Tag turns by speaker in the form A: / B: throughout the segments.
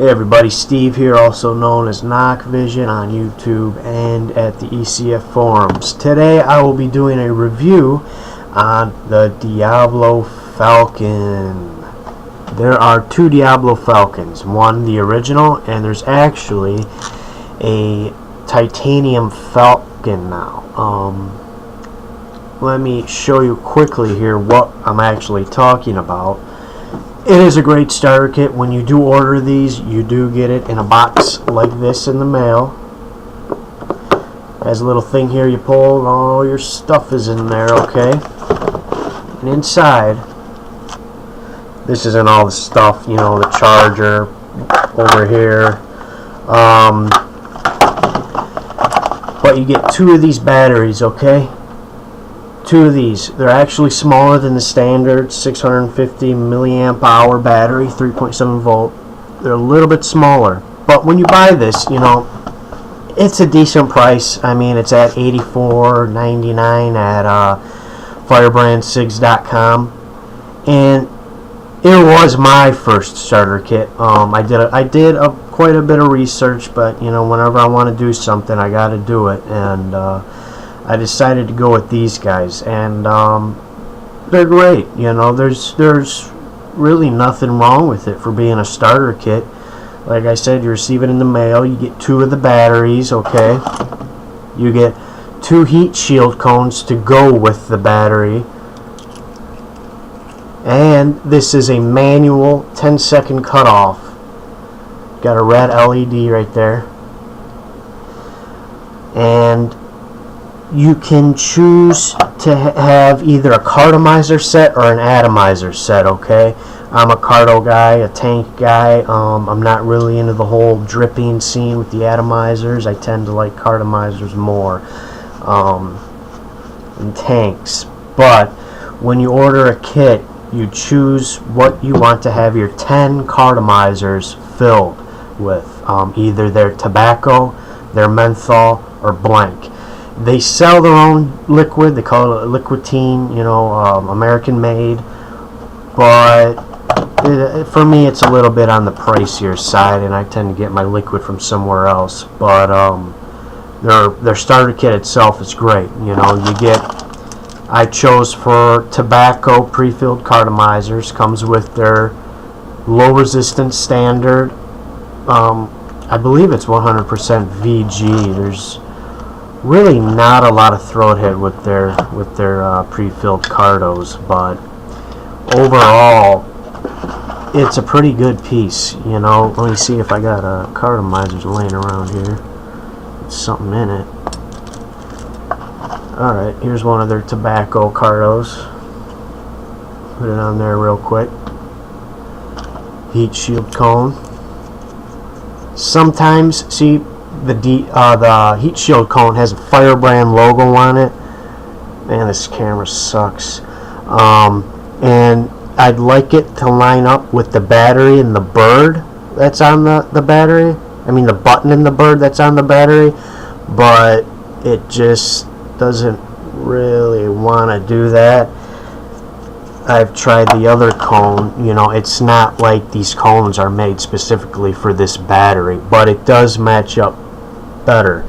A: Hey everybody, Steve here, also known as NocVision on YouTube and at the ECF forums. Today I will be doing a review on the Diablo Falcon. There are two Diablo Falcons, one the original, and there's actually a titanium Falcon now. Let me show you quickly here what I'm actually talking about. It is a great starter kit. When you do order these, you do get it in a box like this in the mail. Has a little thing here you pull, and all your stuff is in there, okay? And inside, this isn't all the stuff, you know, the charger over here. But you get two of these batteries, okay? Two of these. They're actually smaller than the standard 650 milliamp hour battery, 3.7 volt. They're a little bit smaller, but when you buy this, you know, it's a decent price. I mean, it's at $84.99 at FirebrandCigs.com, and it was my first starter kit. I did quite a bit of research, but you know, whenever I want to do something, I got to do it, and I decided to go with these guys, and they're great. You know, there's really nothing wrong with it for being a starter kit. Like I said, you receive it in the mail. You get two of the batteries, okay? You get two heat shield cones to go with the battery, and this is a manual 10-second cutoff. Got a red LED right there, and you can choose to have either a cartomizer set or an atomizer set, okay? I'm a carto guy, a tank guy. I'm not really into the whole dripping scene with the atomizers. I tend to like cartomizers more than tanks. But when you order a kit, you choose what you want to have your 10 cartomizers filled with. Either their tobacco, their menthol, or blank. They sell their own liquid. They call it liquidine, you know, American made. But for me, it's a little bit on the pricier side, and I tend to get my liquid from somewhere else. But their starter kit itself is great. You know, I chose for tobacco pre-filled cartomizers. Comes with their low resistance standard. I believe it's 100% VG. There's really not a lot of throat hit with their pre-filled cartos, but overall it's a pretty good piece. You know, let me see if I got cartomizers laying around here. There's something in it. Alright, here's one of their tobacco cartos. Put it on there real quick. Heat shield cone. Sometimes, see, the heat shield cone has a Firebrand logo on it. Man, this camera sucks. And I'd like it to line up with the battery and the bird that's on the battery. I mean the button in the bird that's on the battery. But it just doesn't really want to do that. I've tried the other cone. You know, it's not like these cones are made specifically for this battery, but it does match up better.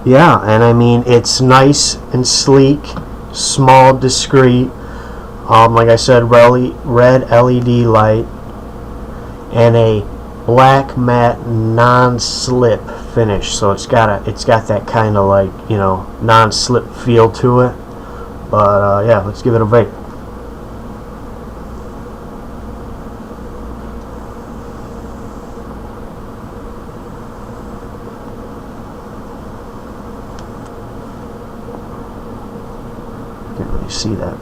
A: Yeah, and I mean, it's nice and sleek, small, discreet. Like I said, red LED light, and a black matte non-slip finish. So it's got that kind of like, you know, non-slip feel to it. But yeah, let's give it a vape. Can't really see that.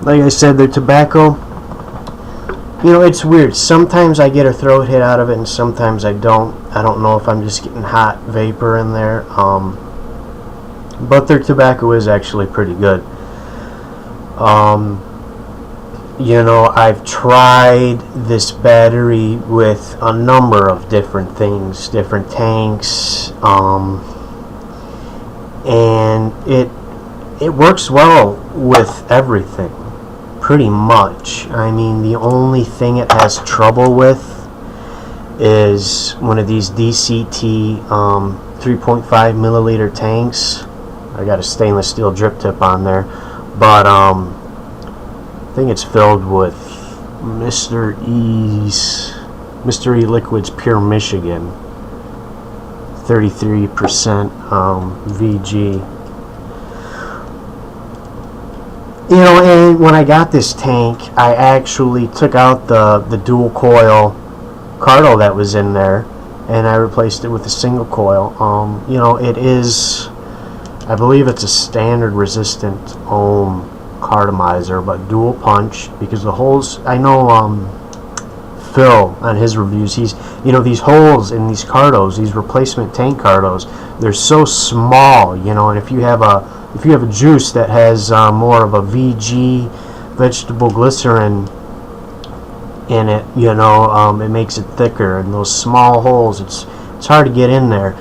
A: Like I said, their tobacco, you know, it's weird. Sometimes I get a throat hit out of it and sometimes I don't. I don't know if I'm just getting hot vapor in there. But their tobacco is actually pretty good. you know, I've tried this battery with a number of different things, different tanks, and it works well with everything, pretty much. I mean, the only thing it has trouble with is one of these DCT 3.5 milliliter tanks. I got a stainless steel drip tip on there, but I think it's filled with Mr. E Liquids Pure Michigan, 33% VG. You know, and when I got this tank, I actually took out the dual coil cardo that was in there, and I replaced it with a single coil. You know, it is, I believe it's a standard resistant ohm cardomizer, but dual punch, because the holes, I know Phil on his reviews, he's, you know, these holes in these cardos, these replacement tank cardos, they're so small, you know, and if you have a juice that has more of a VG, vegetable glycerin, in it, you know, it makes it thicker, and those small holes, it's hard to get in there.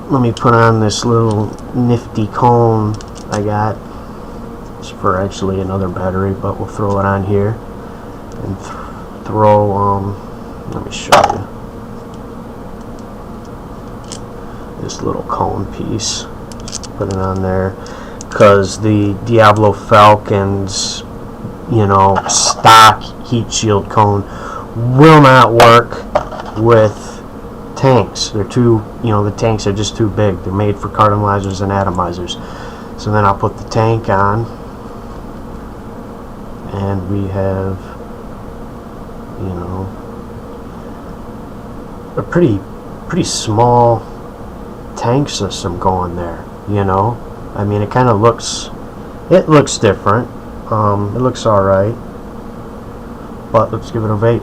A: Let me put on this little nifty cone I got. It's for actually another battery, but we'll throw it on here and throw let me show you this little cone piece. Just put it on there, because the Diablo Falcon's, you know, stock heat shield cone will not work with tanks. They're too, you know, the tanks are just too big. They're made for cardomizers and atomizers. So then I'll put the tank on, and we have, you know, a pretty small tank system going there, you know. I mean, it kind of looks, it looks different. It looks alright, but let's give it a vape.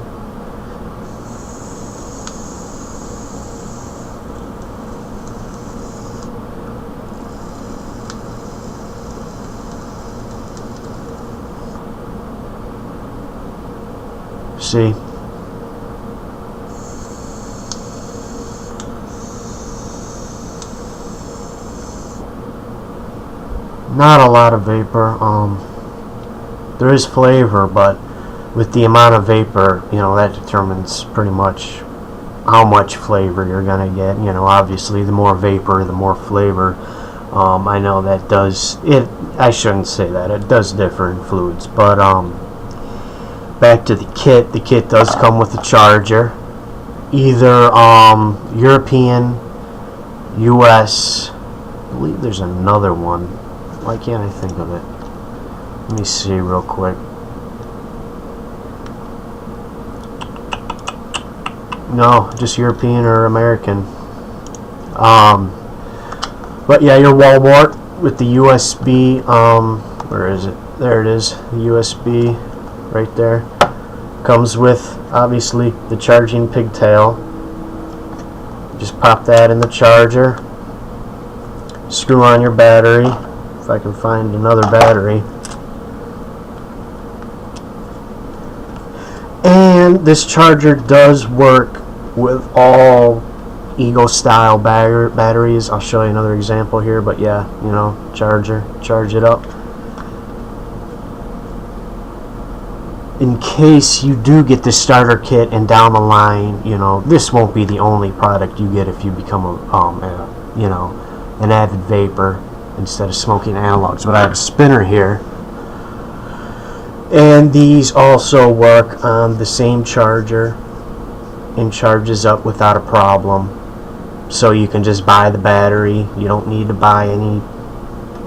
A: See? Not a lot of vapor. There is flavor, but with the amount of vapor, you know, that determines pretty much how much flavor you're gonna get. You know, obviously the more vapor, the more flavor. I know that does it. I shouldn't say that. It does differ in fluids, but back to the kit. The kit does come with a charger, either European, US. I believe there's another one. Why can't I think of it? Let me see real quick. No, just European or American. But yeah, your Walmart with the USB. Where is it? There it is. The USB right there. Comes with, obviously, the charging pigtail. Just pop that in the charger. Screw on your battery. If I can find another battery. And this charger does work with all Ego style batteries. I'll show you another example here, but yeah, you know, charge it up. In case you do get the starter kit and down the line, you know, this won't be the only product you get if you become a you know, an avid vapor instead of smoking analogs. But I have a spinner here, and these also work on the same charger and charges up without a problem. So you can just buy the battery. You don't need to buy any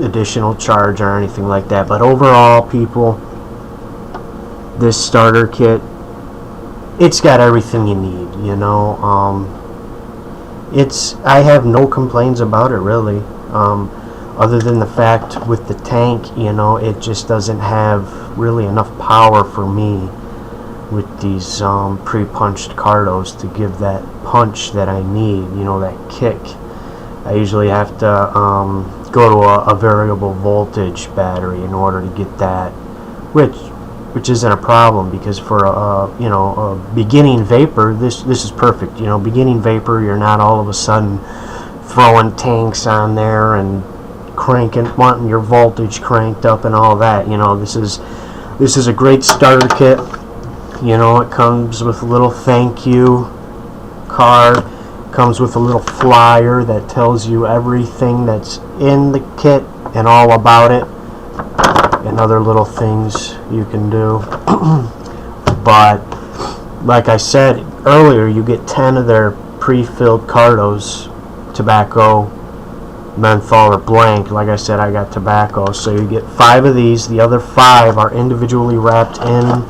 A: additional charger or anything like that. But overall, people, this starter kit, it's got everything you need, you know. I have no complaints about it, really, other than the fact with the tank, you know, it just doesn't have really enough power for me with these pre-punched cardos to give that punch that I need, you know, that kick. I usually have to go to a variable voltage battery in order to get that, which which isn't a problem, because for a beginning vapor, this is perfect. Beginning vapor, you're not all of a sudden throwing tanks on there and wanting your voltage cranked up and all that. This is a great starter kit. It comes with a little thank you card, comes with a little flyer that tells you everything that's in the kit and all about it, and other little things you can do. But like I said earlier, you get 10 of their pre-filled cardos, tobacco, menthol, or blank. Like I said, I got tobacco, so you get 5 of these. The other 5 are individually wrapped in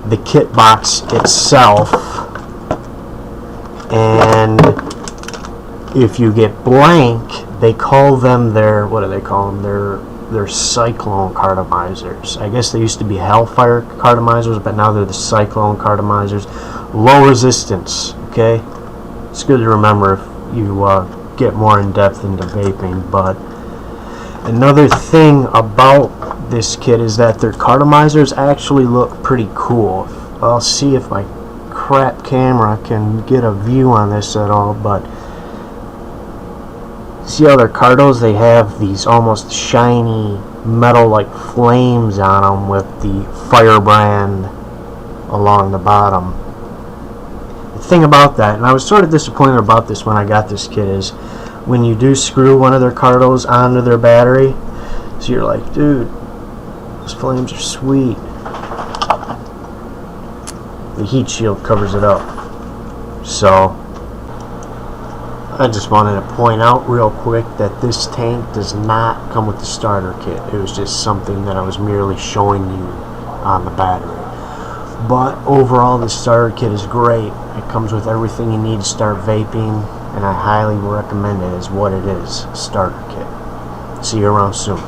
A: the kit box itself. And if you get blank, they call them their, what do they call them? Their cyclone cartomizers. I guess they used to be Hellfire cartomizers, but now they're the cyclone cartomizers. Low resistance, okay? It's good to remember if you get more in depth into vaping. But another thing about this kit is that their cartomizers actually look pretty cool. I'll see if my crap camera can get a view on this at all, but see how their cardos, they have these almost shiny metal like flames on them with the Firebrand along the bottom. The thing about that, and I was sort of disappointed about this when I got this kit, is when you do screw one of their cardos onto their battery, so you're like, dude, those flames are sweet. The heat shield covers it up. So I just wanted to point out real quick that this tank does not come with the starter kit. It was just something that I was merely showing you on the battery. But overall, the starter kit is great. It comes with everything you need to start vaping, and I highly recommend it as what it is, a starter kit. See you around soon.